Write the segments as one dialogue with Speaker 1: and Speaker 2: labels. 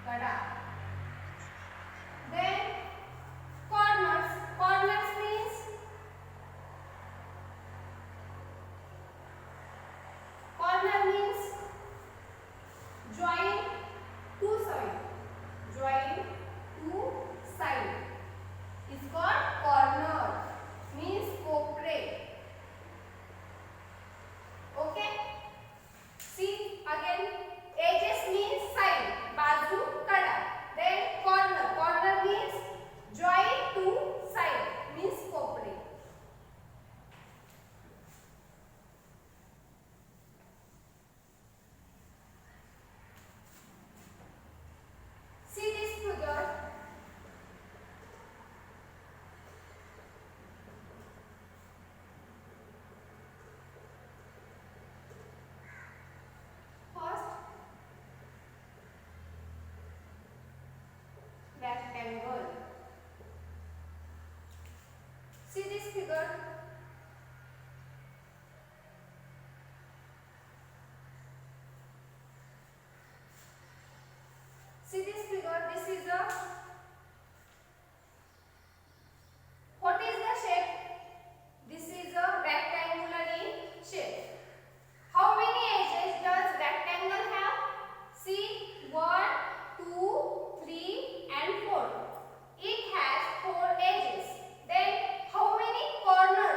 Speaker 1: kada. Then corners. Corners means join two sides. Join two sides is called corner. Means कोपरे. Okay. See again. Edges means side. बाजू कड़ा. Then corner. Corner means join two side. Means कोपरे. See this figure. First, rectangle. See this figure. See this figure. This is a, what is the shape? This is a rectangular in shape. How many edges does rectangle have? See, 1, 2, 3 and 4. It has 4 edges. Then how many corners?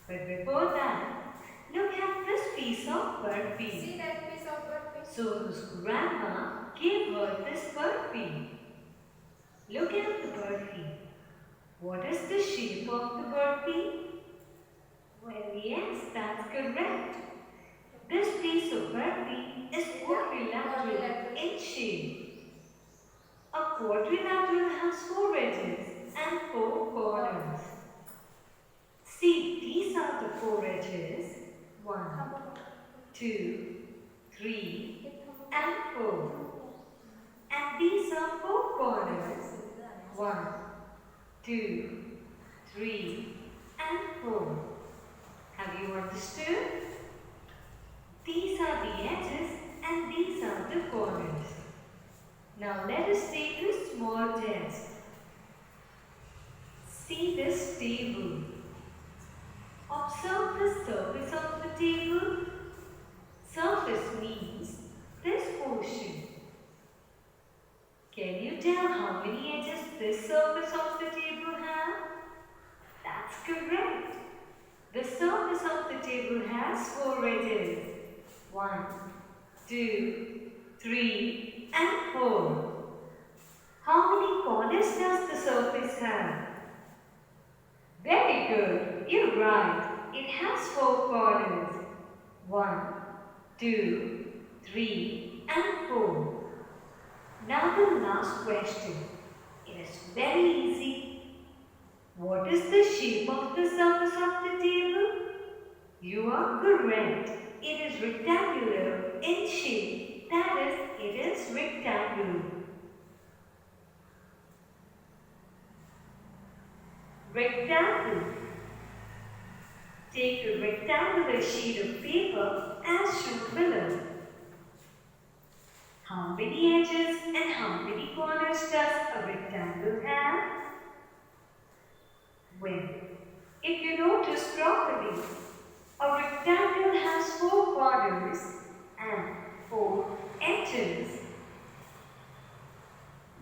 Speaker 2: But before that, look at this piece of burpee.
Speaker 1: See that piece of burpee?
Speaker 2: Sonu's grandma gave her this burpee. Look at the burpee. What is the shape of the burpee? Well, yes, that's correct. This piece of burpee is quadrilateral in shape. A quadrilateral has 4 edges and 4 corners. See, these are the 4 edges. 1, 2, 3, and 4. And these are 4 corners. 1, 2, 3, and 4. Have you understood? These are the edges and these are the corners. Now let us take a small test. See this table. Observe the surface of the table. Surface means this portion. Can you tell how many edges this surface of the table has? That's correct. The surface of the table has 4 edges. 1, 2, 3, and 4. How many corners does the surface have? Very good. You're right. It has 4 corners. 1, 2, 3, and 4. Now the last question. It is very easy. What is the shape of the surface of the table? You are correct. It is rectangular in shape. That is, it is rectangular. Rectangle. Take a rectangular sheet of paper as shown below. How many edges and how many corners does a rectangle have? Well, if you notice properly, a rectangle has 4 corners and 4 edges.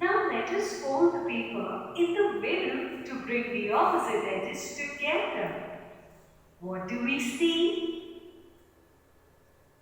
Speaker 2: Now let us fold the paper in the middle to bring the opposite edges together. What do we see?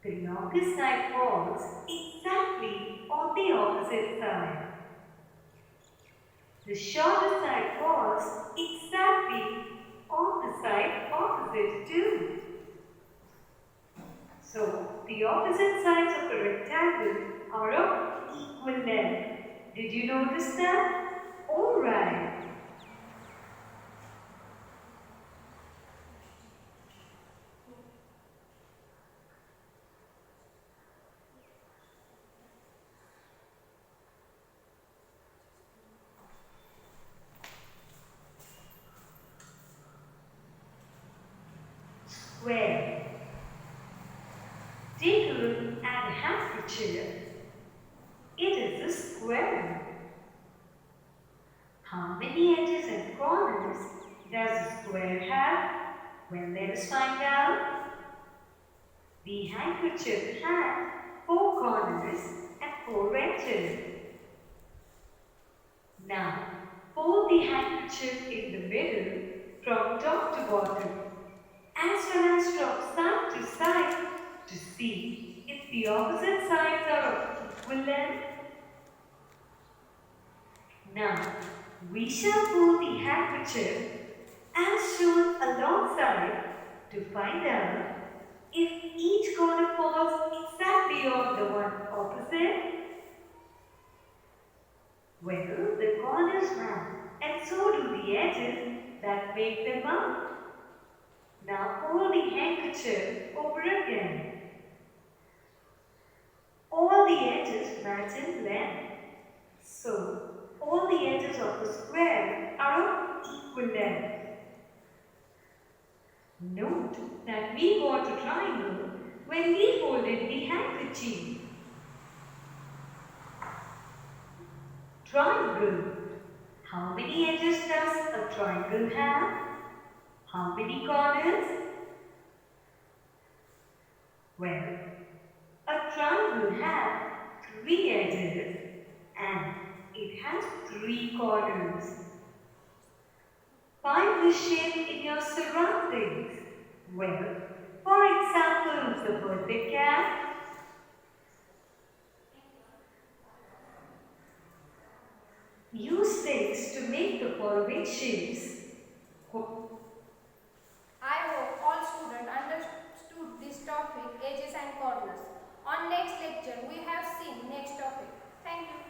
Speaker 2: The longest side falls exactly on the opposite side. The shorter side falls exactly on the side opposite too. So, the opposite sides of a rectangle are of equal length. Did you notice that? Alright. Square. Take a look at a handkerchief. It is a square. How many edges and corners does a square have? Well, let us find out. The handkerchief had 4 corners and 4 edges. Now, fold the handkerchief in the middle from top to bottom, as well as from side to side, to see if the opposite sides are of equal length. Now, we shall fold the handkerchief as shown alongside to find out if each corner falls exactly on the one opposite. Well, the corners match, and so do the edges that make them up. Now fold the handkerchief over again. All the edges match in length. So, all the edges of the square are of equal length. Note that we got a triangle when we folded the handkerchief. Triangle. How many edges does a triangle have? How many corners? Well, a triangle has 3 edges and it has 3 corners. Find the shape in your surroundings. Well, for example, the birthday cat. Use sticks to make the following shapes.
Speaker 1: I hope all students understood this topic, edges and corners. On next lecture, we have seen next topic. Thank you.